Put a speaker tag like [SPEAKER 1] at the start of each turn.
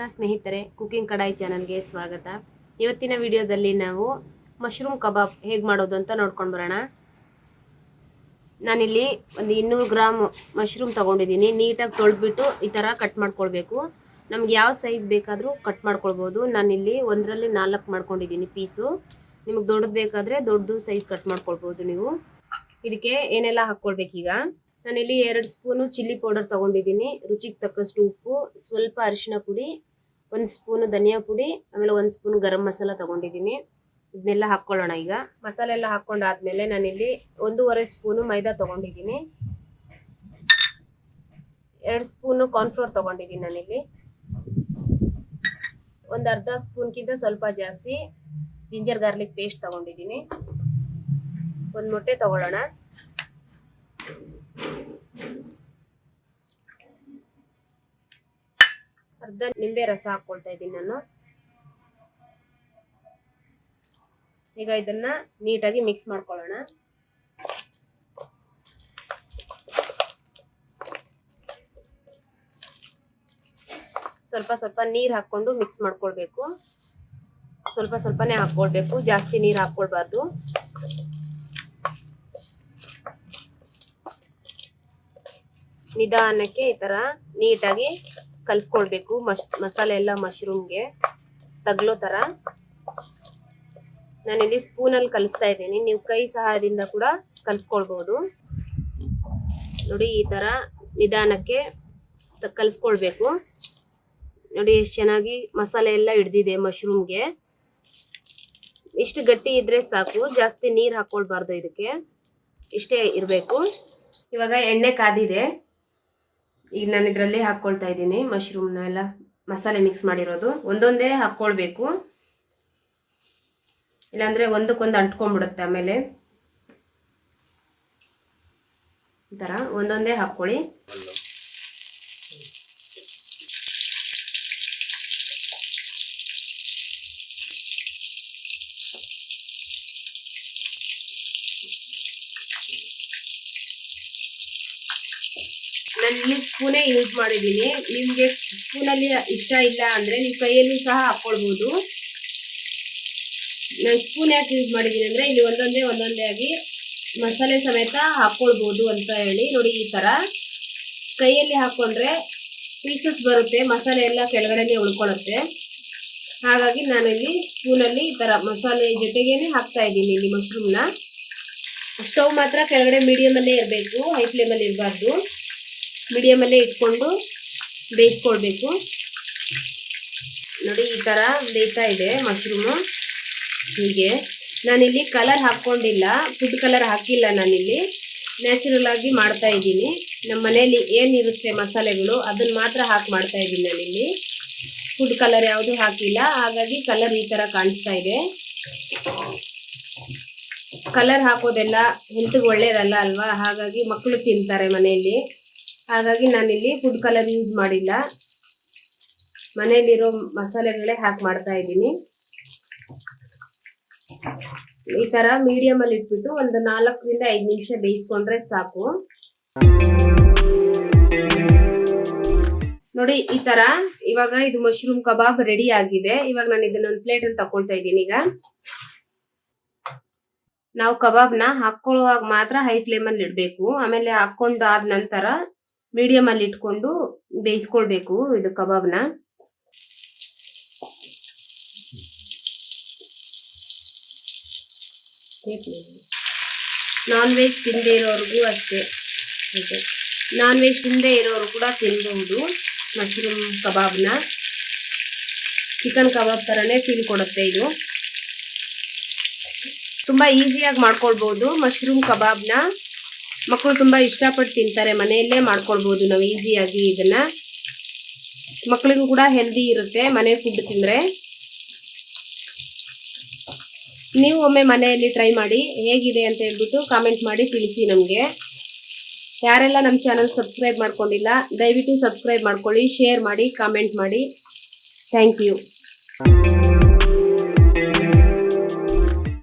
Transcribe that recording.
[SPEAKER 1] ನಮಸ್ಕಾರ ಸ್ನೇಹಿತರೆ, ಕುಕಿಂಗ್ ಕಡಾಯಿ ಚಾನಲ್ಗೆ ಸ್ವಾಗತ. ಇವತ್ತಿನ ವಿಡಿಯೋದಲ್ಲಿ ನಾವು ಮಶ್ರೂಮ್ ಕಬಾಬ್ ಹೇಗೆ ಮಾಡೋದು ಅಂತ ನೋಡ್ಕೊಂಡು ಬರೋಣ. ನಾನಿಲ್ಲಿ ಒಂದು 200 ಗ್ರಾಮ್ ಮಶ್ರೂಮ್ ತೊಗೊಂಡಿದ್ದೀನಿ. ನೀಟಾಗಿ ತೊಳೆದ್ಬಿಟ್ಟು ಈ ಥರ ಕಟ್ ಮಾಡ್ಕೊಳ್ಬೇಕು. ನಮ್ಗೆ ಯಾವ ಸೈಜ್ ಬೇಕಾದರೂ ಕಟ್ ಮಾಡ್ಕೊಳ್ಬೋದು. ನಾನಿಲ್ಲಿ 1ರಲ್ಲಿ 4 ಮಾಡ್ಕೊಂಡಿದ್ದೀನಿ ಪೀಸು. ನಿಮಗೆ ದೊಡ್ಡದು ಬೇಕಾದರೆ ದೊಡ್ಡದು ಸೈಜ್ ಕಟ್ ಮಾಡ್ಕೊಳ್ಬೋದು ನೀವು. ಇದಕ್ಕೆ ಏನೆಲ್ಲ ಹಾಕ್ಕೊಳ್ಬೇಕೀಗ, ನಾನಿಲ್ಲಿ 2 ಸ್ಪೂನು ಚಿಲ್ಲಿ ಪೌಡರ್ ತೊಗೊಂಡಿದ್ದೀನಿ, ರುಚಿಗೆ ತಕ್ಕಷ್ಟು ಉಪ್ಪು, ಸ್ವಲ್ಪ ಅರಿಶಿನ ಪುಡಿ, 1 ಸ್ಪೂನು ಧನಿಯಾ ಪುಡಿ, ಆಮೇಲೆ 1 ಸ್ಪೂನ್ ಗರಂ ಮಸಾಲ ತೊಗೊಂಡಿದ್ದೀನಿ. ಇದನ್ನೆಲ್ಲ ಹಾಕ್ಕೊಳ್ಳೋಣ. ಈಗ ಮಸಾಲೆ ಎಲ್ಲ ಹಾಕ್ಕೊಂಡಾದ್ಮೇಲೆ ನಾನಿಲ್ಲಿ 1.5 ಸ್ಪೂನು ಮೈದಾ ತೊಗೊಂಡಿದ್ದೀನಿ, 2 ಸ್ಪೂನು ಕಾರ್ನ್ಫ್ಲೋರ್ ತೊಗೊಂಡಿದ್ದೀನಿ. ನಾನಿಲ್ಲಿ ಒಂದು ಅರ್ಧ ಸ್ಪೂನ್ಗಿಂತ ಸ್ವಲ್ಪ ಜಾಸ್ತಿ ಜಿಂಜರ್ ಗಾರ್ಲಿಕ್ ಪೇಸ್ಟ್ ತೊಗೊಂಡಿದ್ದೀನಿ. 1 ಮೊಟ್ಟೆ ತೊಗೊಳ್ಳೋಣ. ಅರ್ಧ ನಿಂಬೆ ರಸ ಹಾಕ್ಕೊಳ್ತಾ ಇದ್ದೀನಿ ನಾನು. ಈಗ ಇದನ್ನ ನೀಟಾಗಿ ಮಿಕ್ಸ್ ಮಾಡ್ಕೊಳ್ಳೋಣ. ಸ್ವಲ್ಪ ಸ್ವಲ್ಪ ನೀರು ಹಾಕ್ಕೊಂಡು ಮಿಕ್ಸ್ ಮಾಡ್ಕೊಳ್ಬೇಕು. ಸ್ವಲ್ಪ ಸ್ವಲ್ಪನೇ ಹಾಕ್ಕೊಳ್ಬೇಕು, ಜಾಸ್ತಿ ನೀರು ಹಾಕ್ಕೊಳ್ಬಾರ್ದು. ನಿಧಾನಕ್ಕೆ ಈ ತರ ನೀಟಾಗಿ ಕಲಿಸ್ಕೊಳ್ಬೇಕು. ಮಸಾಲೆ ಎಲ್ಲ ಮಶ್ರೂಮ್ಗೆ ತಗ್ಲೋ ತರ. ನಾನಿಲ್ಲಿ ಸ್ಪೂನಲ್ಲಿ ಕಲಿಸ್ತಾ ಇದ್ದೀನಿ, ನೀವು ಕೈ ಸಹಾಯದಿಂದ ಕೂಡ ಕಲಿಸ್ಕೊಳ್ಬಹುದು. ನೋಡಿ, ಈ ತರ ನಿಧಾನಕ್ಕೆ ಕಲಿಸ್ಕೊಳ್ಬೇಕು. ನೋಡಿ ಎಷ್ಟು ಚೆನ್ನಾಗಿ ಮಸಾಲೆ ಎಲ್ಲ ಹಿಡ್ದಿದೆ ಮಶ್ರೂಮ್ಗೆ. ಇಷ್ಟು ಗಟ್ಟಿ ಇದ್ರೆ ಸಾಕು, ಜಾಸ್ತಿ ನೀರು ಹಾಕ್ಕೊಳ್ಬಾರ್ದು. ಇದಕ್ಕೆ ಇಷ್ಟೇ ಇರಬೇಕು. ಇವಾಗ ಎಣ್ಣೆ ಕಾದಿದೆ. ಈಗ ನಾನು ಇದರಲ್ಲಿ ಹಾಕ್ಕೊಳ್ತಾ ಇದ್ದೀನಿ ಮಶ್ರೂಮ್ನ ಎಲ್ಲ ಮಸಾಲೆ ಮಿಕ್ಸ್ ಮಾಡಿರೋದು. ಒಂದೊಂದೇ ಹಾಕ್ಕೊಳ್ಬೇಕು, ಇಲ್ಲಾಂದ್ರೆ ಒಂದಕ್ಕೊಂದು ಅಂಟ್ಕೊಂಡ್ಬಿಡುತ್ತೆ. ಆಮೇಲೆ ಈ ಥರ ಒಂದೊಂದೇ ಹಾಕ್ಕೊಳ್ಳಿ. ನಾನಿಲ್ಲಿ ಸ್ಪೂನೇ ಯೂಸ್ ಮಾಡಿದ್ದೀನಿ. ನಿಮಗೆ ಸ್ಪೂನಲ್ಲಿ ಇಷ್ಟ ಇಲ್ಲ ಅಂದರೆ ನೀವು ಕೈಯಲ್ಲಿ ಸಹ ಹಾಕ್ಕೊಳ್ಬೋದು. ನಾನು ಸ್ಪೂನ್ ಯಾಕೆ ಯೂಸ್ ಮಾಡಿದ್ದೀನಿ ಅಂದರೆ ಇಲ್ಲಿ ಒಂದೊಂದೇ ಆಗಿ ಮಸಾಲೆ ಸಮೇತ ಹಾಕ್ಕೊಳ್ಬೋದು ಅಂತ ಹೇಳಿ. ನೋಡಿ, ಈ ಥರ ಕೈಯಲ್ಲಿ ಹಾಕ್ಕೊಂಡ್ರೆ ಪೀಸಸ್ ಬರುತ್ತೆ, ಮಸಾಲೆ ಎಲ್ಲ ಕೆಳಗಡೆನೆ ಉಳ್ಕೊಳ್ಳುತ್ತೆ. ಹಾಗಾಗಿ ನಾನು ಇಲ್ಲಿ ಸ್ಪೂನಲ್ಲಿ ಈ ಥರ ಮಸಾಲೆ ಜೊತೆಗೇನೆ ಹಾಕ್ತಾ ಇದ್ದೀನಿ ಇಲ್ಲಿ ಮಶ್ರೂಮ್ನ. ಸ್ಟವ್ ಮಾತ್ರ ಕೆಳಗಡೆ ಮೀಡಿಯಮಲ್ಲೇ ಇರಬೇಕು, ಹೈ ಫ್ಲೇಮಲ್ಲಿ ಇರಬಾರ್ದು. ಮೀಡಿಯಮಲ್ಲೇ ಇಟ್ಕೊಂಡು ಬೇಯಿಸ್ಕೊಳ್ಬೇಕು. ನೋಡಿ, ಈ ಥರ ಬೇಯ್ತಾ ಇದೆ ಮಶ್ರೂಮು. ಹೀಗೆ ನಾನಿಲ್ಲಿ ಕಲರ್ ಹಾಕ್ಕೊಂಡಿಲ್ಲ, ಫುಡ್ ಕಲರ್ ಹಾಕಿಲ್ಲ. ನಾನಿಲ್ಲಿ ನ್ಯಾಚುರಲ್ ಆಗಿ ಮಾಡ್ತಾ ಇದ್ದೀನಿ. ನಮ್ಮ ಮನೆಯಲ್ಲಿ ಏನಿರುತ್ತೆ ಮಸಾಲೆಗಳು ಅದನ್ನ ಮಾತ್ರ ಹಾಕಿ ಮಾಡ್ತಾ ಇದ್ದೀನಿ. ನಾನಿಲ್ಲಿ ಫುಡ್ ಕಲರ್ ಯಾವುದು ಹಾಕಿಲ್ಲ, ಹಾಗಾಗಿ ಕಲರ್ ಈ ಥರ ಕಾಣಿಸ್ತಾ ಇದೆ. ಕಲರ್ ಹಾಕೋದೆಲ್ಲ ಹೆಲ್ತ್ಗೆ ಒಳ್ಳೇದಲ್ಲ ಅಲ್ವಾ, ಹಾಗಾಗಿ ಮಕ್ಕಳು ತಿಂತಾರೆ ಮನೆಯಲ್ಲಿ. ಹಾಗಾಗಿ ನಾನಿಲ್ಲಿ ಫುಡ್ ಕಲರ್ ಯೂಸ್ ಮಾಡಿಲ್ಲ, ಮನೆಯಲ್ಲಿರೋ ಮಸಾಲೆಗಳೇ ಹಾಕಿ ಮಾಡ್ತಾ ಇದ್ದೀನಿ. ಈ ತರ ಮೀಡಿಯಂ ಅಲ್ಲಿ ಇಟ್ಬಿಟ್ಟು ಒಂದು 4ರಿಂದ 5 ನಿಮಿಷ ಬೇಯಿಸ್ಕೊಂಡ್ರೆ ಸಾಕು. ನೋಡಿ, ಈ ತರ ಇವಾಗ ಇದು ಮಶ್ರೂಮ್ ಕಬಾಬ್ ರೆಡಿ ಆಗಿದೆ. ಇವಾಗ ನಾನು ಇದನ್ನ ಒಂದು ಪ್ಲೇಟ್ ಅಲ್ಲಿ ತಕೊಳ್ತಾ ಇದ್ದೀನಿ. ಈಗ ನಾವು ಕಬಾಬ್ನ ಹಾಕೊಳ್ಳುವಾಗ ಮಾತ್ರ ಹೈ ಫ್ಲೇಮ್ ಅಲ್ಲಿ ಇಡಬೇಕು. ಆಮೇಲೆ ಹಾಕೊಂಡಾದ ನಂತರ ಮೀಡಿಯಂ ಅಲ್ಲಿ ಇಟ್ಕೊಂಡು ಬೇಯಿಸ್ಕೊಳ್ಬೇಕು ಇದು ಕಬಾಬ್ನ. ನಾನ್ ವೆಜ್ ತಿಂದೇ ಇರೋರ್ಗೂ ಅಷ್ಟೇ, ನಾನ್ ವೆಜ್ ತಿಂದೇ ಇರೋರು ಕೂಡ ತಿನ್ಬಹುದು ಮಶ್ರೂಮ್ ಕಬಾಬ್ನ. ಚಿಕನ್ ಕಬಾಬ್ ತರನೇ ಫೀಲ್ ಕೊಡುತ್ತೆ ಇದು. ತುಂಬಾ ಈಸಿಯಾಗಿ ಮಾಡ್ಕೊಳ್ಬಹುದು ಮಶ್ರೂಮ್ ಕಬಾಬ್ನ. ಮಕ್ಕಳು ತುಂಬಾ ಇಷ್ಟಪಟ್ಟು ತಿಂತಾರೆ, ಮನೆಯಲ್ಲೇ ಮಾಡ್ಕೊಳ್ಬಹುದು ನಾವು ಈಸಿಯಾಗಿ. ಇದನ್ನ ಮಕ್ಕಳಿಗೂ ಕೂಡ ಹೆಲ್ದಿ ಇರುತ್ತೆ ಮನೆ ಫುಡ್ ತಿಂದ್ರೆ. ನೀವು ಒಮ್ಮೆ ಮನೆಯಲ್ಲಿ ಟ್ರೈ ಮಾಡಿ, ಹೇಗಿದೆ ಅಂತ ಹೇಳ್ಬಿಟ್ಟು ಕಾಮೆಂಟ್ ಮಾಡಿ ತಿಳಿಸಿ ನಮಗೆ. ಯಾರೆಲ್ಲ ನಮ್ಮ ಚಾನಲ್ ಸಬ್ಸ್ಕ್ರೈಬ್ ಮಾಡ್ಕೊಂಡಿಲ್ಲ ದಯವಿಟ್ಟು ಸಬ್ಸ್ಕ್ರೈಬ್ ಮಾಡ್ಕೊಳ್ಳಿ, ಶೇರ್ ಮಾಡಿ, ಕಾಮೆಂಟ್ ಮಾಡಿ. Thank you.